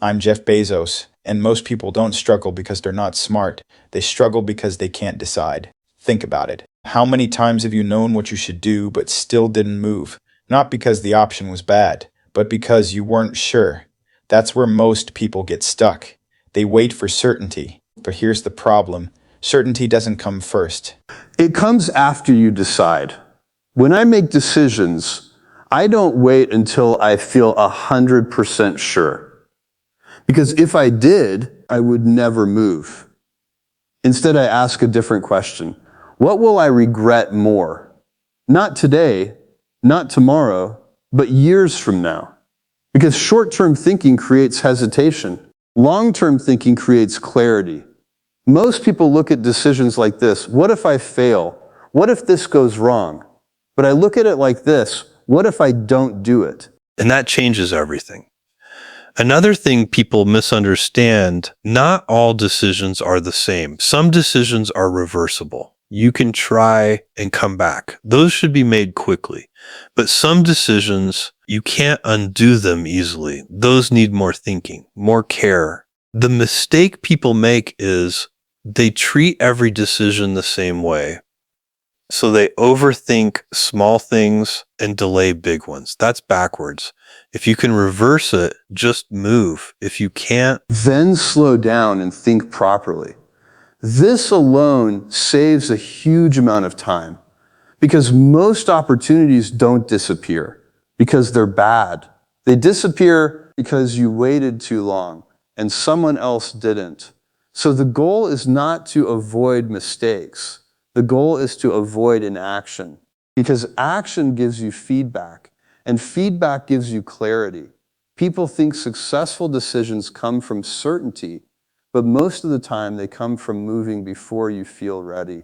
I'm Jeff Bezos, and most people don't struggle because they're not smart. They struggle because they can't decide. Think about it. How many times have you known what you should do but still didn't move? Not because the option was bad, but because you weren't sure. That's where most people get stuck. They wait for certainty. But here's the problem. Certainty doesn't come first. It comes after you decide. When I make decisions, I don't wait until I feel 100% sure. Because if I did, I would never move. Instead, I ask a different question. What will I regret more? Not today, not tomorrow, but years from now. Because short-term thinking creates hesitation. Long-term thinking creates clarity. Most people look at decisions like this. What if I fail? What if this goes wrong? But I look at it like this. What if I don't do it? And that changes everything. Another thing people misunderstand, not all decisions are the same. Some decisions are reversible. You can try and come back. Those should be made quickly. But some decisions, you can't undo them easily. Those need more thinking, more care. The mistake people make is they treat every decision the same way. So they overthink small things and delay big ones. That's backwards. If you can reverse it, just move. If you can't, then slow down and think properly. This alone saves a huge amount of time because most opportunities don't disappear because they're bad. They disappear because you waited too long and someone else didn't. So the goal is not to avoid mistakes. The goal is to avoid inaction because action gives you feedback and feedback gives you clarity. People think successful decisions come from certainty, but most of the time they come from moving before you feel ready.